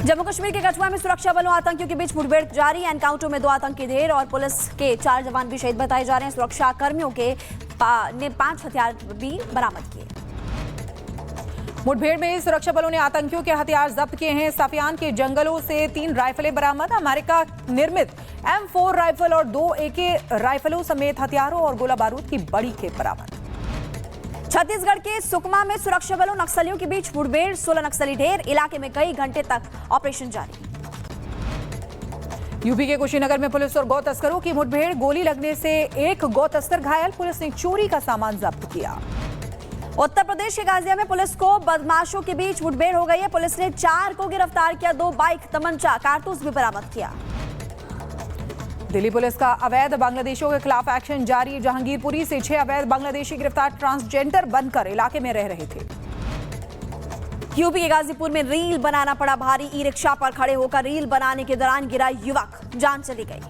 जम्मू कश्मीर के कठुआ में सुरक्षा बलों आतंकियों के बीच मुठभेड़ जारी। एनकाउंटर में 2 आतंकी ढेर और पुलिस के 4 जवान भी शहीद बताए जा रहे हैं। सुरक्षा कर्मियों ने 5 हथियार भी बरामद किए। मुठभेड़ में सुरक्षा बलों ने आतंकियों के हथियार जब्त किए हैं। साफियान के जंगलों से 3 राइफलें बरामद। अमेरिका निर्मित M4 राइफल और 2 AK राइफलों समेत हथियारों और गोला बारूद की बड़ी खेप बरामद। छत्तीसगढ़ के सुकमा में सुरक्षा बलों नक्सलियों के बीच मुठभेड़, 16 नक्सली ढेर। इलाके में कई घंटे तक ऑपरेशन जारी। यूपी के कुशीनगर में पुलिस और गौ तस्करों की मुठभेड़, गोली लगने से एक गौ तस्कर घायल। पुलिस ने चोरी का सामान जब्त किया। उत्तर प्रदेश के गाजिया में पुलिस को बदमाशों के बीच मुठभेड़ हो गई है। पुलिस ने 4 को गिरफ्तार किया। 2 बाइक, तमंचा, कारतूस भी बरामद किया। दिल्ली पुलिस का अवैध बांग्लादेशियों के खिलाफ एक्शन जारी। जहांगीरपुरी से 6 अवैध बांग्लादेशी गिरफ्तार, ट्रांसजेंडर बनकर इलाके में रह रहे थे। यूपी के गाजीपुर में रील बनाना पड़ा भारी। ई रिक्शा पर खड़े होकर रील बनाने के दौरान गिरा युवक, जान चली गई।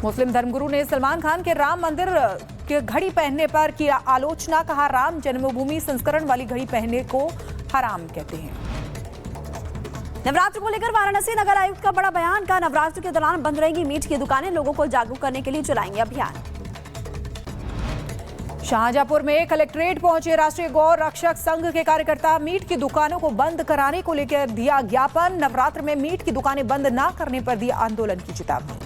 मुस्लिम धर्मगुरु ने सलमान खान के राम मंदिर के घड़ी पहनने पर किया आलोचना। कहा, राम जन्मभूमि संस्करण वाली घड़ी पहनने को हराम कहते हैं। नवरात्र को लेकर वाराणसी नगर आयुक्त का बड़ा बयान। का नवरात्र के दौरान बंद रहेंगी मीट की दुकानें, लोगों को जागरूक करने के लिए चलाएंगे अभियान। शाहजहांपुर में कलेक्ट्रेट पहुंचे राष्ट्रीय गौ रक्षक संघ के कार्यकर्ता। मीट की दुकानों को बंद कराने को लेकर दिया ज्ञापन। नवरात्र में मीट की दुकानें बंद न करने पर दी आंदोलन की चेतावनी।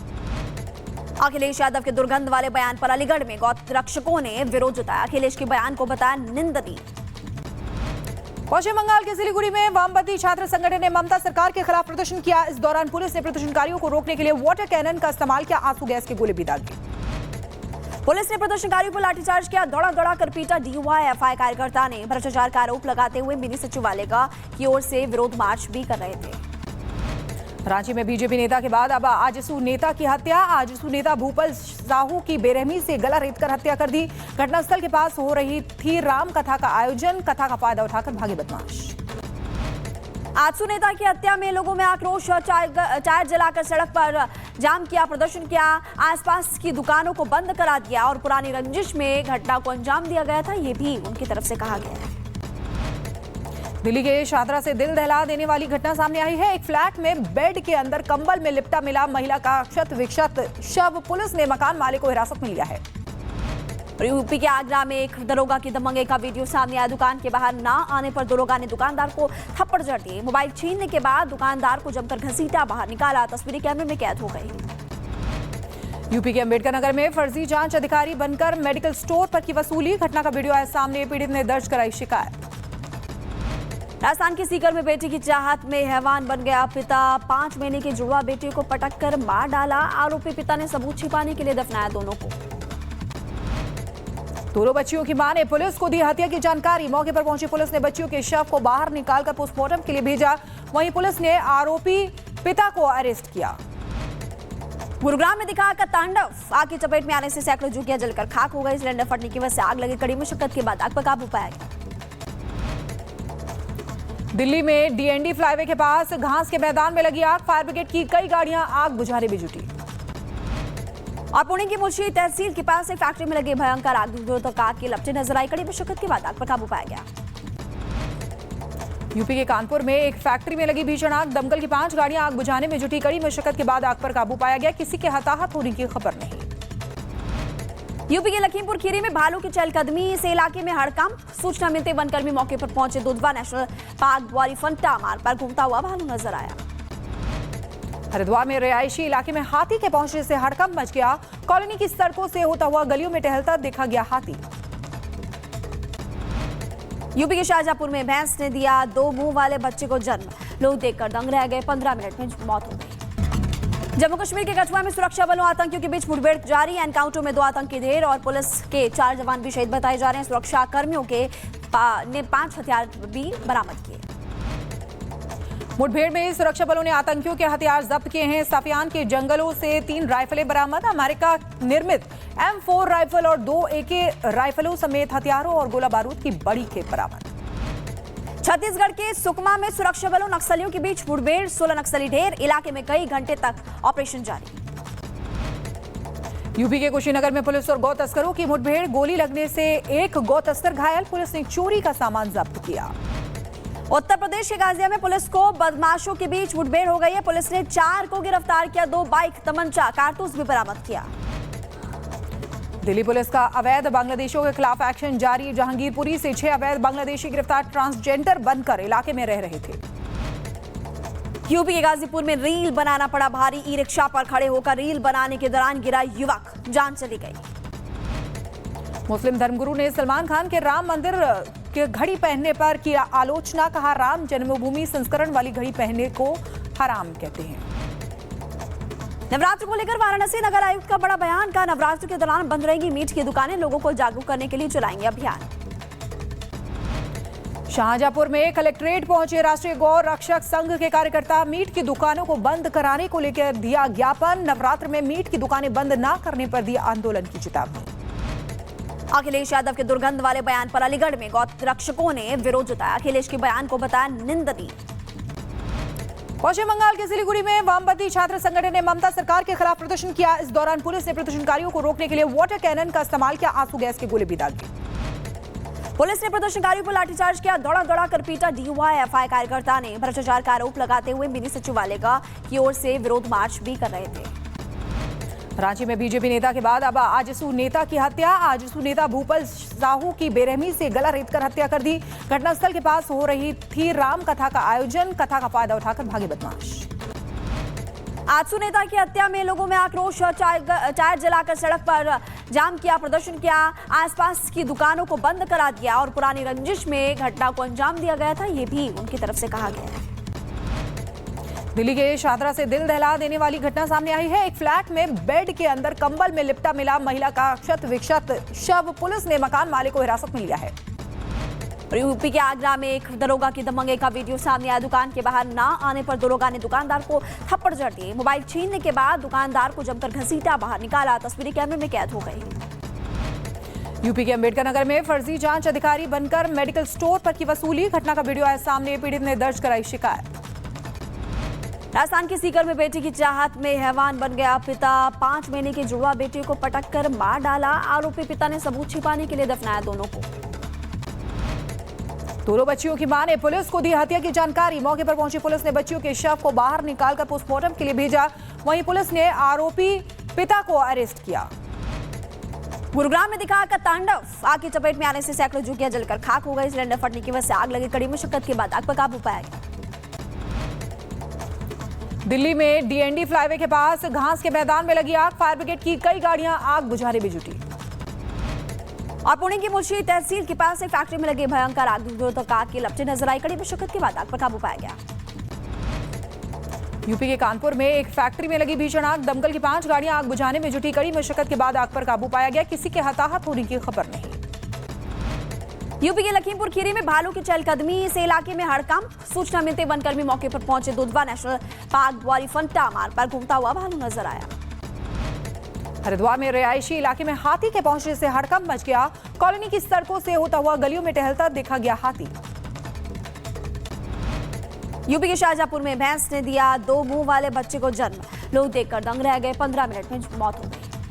अखिलेश यादव के दुर्गंध वाले बयान पर अलीगढ़ में गौ रक्षकों ने विरोध जताया। अखिलेश के बयान को बताया निंदनीय। पश्चिम बंगाल के सिलीगुड़ी में वामपंथी छात्र संगठन ने ममता सरकार के खिलाफ प्रदर्शन किया। इस दौरान पुलिस ने प्रदर्शनकारियों को रोकने के लिए वाटर कैनन का इस्तेमाल किया। आंसू गैस के गोले भी दागे। पुलिस ने प्रदर्शनकारियों पर लाठीचार्ज किया। दौड़ा कर पीटा। DYFI कार्यकर्ता ने भ्रष्टाचार का आरोप लगाते हुए मिनी सचिवालय की ओर से विरोध मार्च भी कर रहे थे। रांची में बीजेपी नेता के बाद अब आजसू नेता की हत्या। आजसू नेता भूपल साहू की बेरहमी से गला रेतकर हत्या कर दी। घटनास्थल के पास हो रही थी राम कथा का आयोजन। कथा का फायदा उठाकर भागे बदमाश। आजसू नेता की हत्या में लोगों में आक्रोश। टायर जलाकर सड़क पर जाम किया, प्रदर्शन किया। आसपास की दुकानों को बंद करा दिया और पुरानी रंजिश में घटना को अंजाम दिया गया था, ये भी उनकी तरफ से कहा गया है। दिल्ली के शादरा से दिल दहला देने वाली घटना सामने आई है। एक फ्लैट में बेड के अंदर कंबल में लिपटा मिला महिला का क्षत विक्षत शव। पुलिस ने मकान मालिक को हिरासत में लिया है। यूपी के आगरा में एक दरोगा की दबंगई का वीडियो सामने आया। दुकान के बाहर ना आने पर दरोगा ने दुकानदार को थप्पड़ जड़ दिए। मोबाइल छीनने के बाद दुकानदार को जमकर घसीटा, बाहर निकाला। तस्वीरें कैमरे में कैद हो गई। यूपी के अंबेडकर नगर में फर्जी जांच अधिकारी बनकर मेडिकल स्टोर पर की वसूली। घटना का वीडियो आया सामने। पीड़ित ने दर्ज कराई शिकायत। राजस्थान के सीकर में बेटी की चाहत में हैवान बन गया पिता। 5 महीने की जुड़वा बेटी को पटक कर मार डाला। आरोपी पिता ने सबूत छिपाने के लिए दफनाया दोनों को। दोनों बच्चियों की मां ने पुलिस को दी हत्या की जानकारी। मौके पर पहुंची पुलिस ने बच्चियों के शव को बाहर निकालकर पोस्टमार्टम के लिए भेजा। वहीं पुलिस ने आरोपी पिता को अरेस्ट किया। गुरुग्राम में दिखा का तांडव। आग की चपेट में आने से सैकड़ों झुग्गियां जलकर खाक हो गई। सिलेंडर फटने की वजह से आग लगी। कड़ी मुशक्कत के बाद आग पर काबू पाया गया। दिल्ली में DND फ्लाईवे के पास घास के मैदान में लगी आग। फायर ब्रिगेड की कई गाड़ियां आग बुझाने में जुटी। और पुणे की मुंशी तहसील के पास एक फैक्ट्री में लगी भयंकर आग। दूर तक आग की लपटें नजर आई। कड़ी मुशक्कत के बाद आग पर काबू पाया गया। यूपी के कानपुर में एक फैक्ट्री में लगी भीषण आग। दमकल की 5 गाड़ियां आग बुझाने में जुटी। कड़ी मुशक्कत के बाद आग पर काबू पाया गया। किसी के हताहत होने की खबर नहीं। यूपी के लखीमपुर खीरी में भालू की चहलकदमी से इलाके में हड़कंप। सूचना मिलते वनकर्मी मौके पर पहुंचे। Dudhwa national park Gwari Fanta मार्ग पर घूमता हुआ भालू नजर आया। हरिद्वार में रिहायशी इलाके में हाथी के पहुंचने से हड़कंप मच गया। कॉलोनी की सड़कों से होता हुआ गलियों में टहलता देखा गया हाथी। यूपी के शाहजहांपुर में भैंस ने दिया 2 मुंह वाले बच्चे को जन्म। लोग देखकर दंग रह गए। 15 मिनट में मौत हो गई। जम्मू कश्मीर के कठुआ में सुरक्षा बलों आतंकियों के बीच मुठभेड़ जारी। एनकाउंटर में 2 आतंकी ढेर और पुलिस के 4 जवान भी शहीद बताए जा रहे हैं। सुरक्षा कर्मियों ने 5 हथियार भी बरामद किए। मुठभेड़ में सुरक्षा बलों ने आतंकियों के हथियार जब्त किए हैं। साफियान के जंगलों से 3 राइफलें बरामद। अमेरिका निर्मित M4 राइफल और 2 AK राइफलों समेत हथियारों और गोला बारूद की बड़ी खेप बरामद। छत्तीसगढ़ के सुकमा में सुरक्षा बलों नक्सलियों के बीच मुठभेड़, 16 नक्सली ढेर। इलाके में कई घंटे तक ऑपरेशन जारी। यूपी के कुशीनगर में पुलिस और गौ तस्करों की मुठभेड़, गोली लगने से एक गौ तस्कर घायल। पुलिस ने चोरी का सामान जब्त किया। उत्तर प्रदेश के गाजिया में पुलिस को बदमाशों के बीच मुठभेड़ हो गई है। पुलिस ने 4 को गिरफ्तार किया, 2 बाइक, तमंचा, कारतूस भी बरामद किया। दिल्ली पुलिस का अवैध बांग्लादेशियों के खिलाफ एक्शन जारी। जहांगीरपुरी से 6 अवैध बांग्लादेशी गिरफ्तार, ट्रांसजेंडर बनकर इलाके में रह रहे थे। यूपी के गाजीपुर में रील बनाना पड़ा भारी। ई रिक्शा पर खड़े होकर रील बनाने के दौरान गिरा युवक, जान चली गई। मुस्लिम धर्मगुरु ने सलमान खान के राम मंदिर के घड़ी पहनने पर किया आलोचना। कहा, राम जन्मभूमि संस्करण वाली घड़ी पहनने को हराम कहते हैं। नवरात्र को लेकर वाराणसी नगर आयुक्त का बड़ा बयान। का नवरात्र के दौरान बंद रहेंगी मीट की दुकानें, लोगों को जागरूक करने के लिए चलाएंगे अभियान। शाहजहांपुर में कलेक्ट्रेट पहुंचे राष्ट्रीय गौ रक्षक संघ के कार्यकर्ता। मीट की दुकानों को बंद कराने को लेकर दिया ज्ञापन। नवरात्र में मीट की दुकानें बंद न करने पर दी आंदोलन की चेतावनी। अखिलेश यादव के दुर्गंध वाले बयान पर अलीगढ़ में गौ रक्षकों ने विरोध जताया। अखिलेश के बयान को बताया निंदनीय। पश्चिम बंगाल के सिलीगुड़ी में वामपंथी छात्र संगठन ने ममता सरकार के खिलाफ प्रदर्शन किया। इस दौरान पुलिस ने प्रदर्शनकारियों को रोकने के लिए वाटर कैनन का इस्तेमाल किया, आंसू गैस के गोले भी दागे। पुलिस ने प्रदर्शनकारियों पर लाठीचार्ज किया, दौड़ा कर पीटा। डीवाईएफआई कार्यकर्ता ने भ्रष्टाचार का आरोप लगाते हुए मिनी सचिवालय की ओर से विरोध मार्च भी कर रहे थे। रांची में बीजेपी नेता के बाद अब आजसू नेता की हत्या। आजसू नेता भूपल साहू की बेरहमी से गला रेतकर हत्या कर दी। घटनास्थल के पास हो रही थी राम कथा का आयोजन, कथा का फायदा उठाकर भागे बदमाश। आजसू नेता की हत्या में लोगों में आक्रोश। टायर जलाकर सड़क पर जाम किया, प्रदर्शन किया, आसपास की दुकानों को बंद करा दिया और पुरानी रंजिश में घटना को अंजाम दिया गया था, ये भी उनकी तरफ से कहा गया है। दिल्ली के शाहदरा से दिल दहला देने वाली घटना सामने आई है। एक फ्लैट में बेड के अंदर कंबल में लिपटा मिला महिला का क्षत विक्षत शव। पुलिस ने मकान मालिक को हिरासत में लिया है। यूपी के आगरा में एक दरोगा की दबंगई का वीडियो सामने आया। दुकान के बाहर ना आने पर दरोगा ने दुकानदार को थप्पड़ जड़ दिए। मोबाइल छीनने के बाद दुकानदार को जमकर घसीटा, बाहर निकाला। तस्वीरें कैमरे में कैद हो गई। यूपी के अंबेडकर नगर में फर्जी जांच अधिकारी बनकर मेडिकल स्टोर पर की वसूली। घटना का वीडियो आया सामने, पीड़ित ने दर्ज कराई शिकायत। राजस्थान के सीकर में बेटी की चाहत में हैवान बन गया पिता। 5 महीने की जुड़वा बेटी को पटक कर मार डाला। आरोपी पिता ने सबूत छिपाने के लिए दफनाया दोनों को। दोनों बच्चियों की मां ने पुलिस को दी हत्या की जानकारी। मौके पर पहुंची पुलिस ने बच्चियों के शव को बाहर निकालकर पोस्टमार्टम के लिए भेजा। वहीं पुलिस ने आरोपी पिता को अरेस्ट किया। गुरुग्राम में दिखा का तांडव। आग की चपेट में आने से सैकड़ों झुग्गियां जलकर खाक हो गई। सिलेंडर फटने की वजह से आग लगी। कड़ी मुशक्कत के बाद आग पर काबू पाया गया। दिल्ली में डीएनडी फ्लाईवे के पास घास के मैदान में लगी आग। फायर ब्रिगेड की कई गाड़ियां आग बुझाने में जुटी। और पुणे की मुंशी तहसील के पास एक फैक्ट्री में लगी भयंकर आग। दूर तक आग की लपटें नजर आई। कड़ी मुशक्कत के बाद आग पर काबू पाया गया। यूपी के कानपुर में एक फैक्ट्री में लगी भीषण आग। दमकल की 5 गाड़ियां आग बुझाने में जुटी। कड़ी मुशक्कत के बाद आग पर काबू पाया गया। किसी के हताहत होने की खबर नहीं। यूपी के लखीमपुर खीरी में भालू की चहलकदमी से इलाके में हड़कंप। सूचना मिलते वनकर्मी मौके पर पहुंचे। Dudhwa national park Gwari Fanta मार्ग पर घूमता हुआ भालू नजर आया। हरिद्वार में रिहायशी इलाके में हाथी के पहुंचने से हड़कंप मच गया। कॉलोनी की सड़कों से होता हुआ गलियों में टहलता देखा गया हाथी। यूपी के शाहजहांपुर में भैंस ने दिया 2 मुंह वाले बच्चे को जन्म। लोग देखकर दंग रह गए, 15 मिनट में मौत हो गई।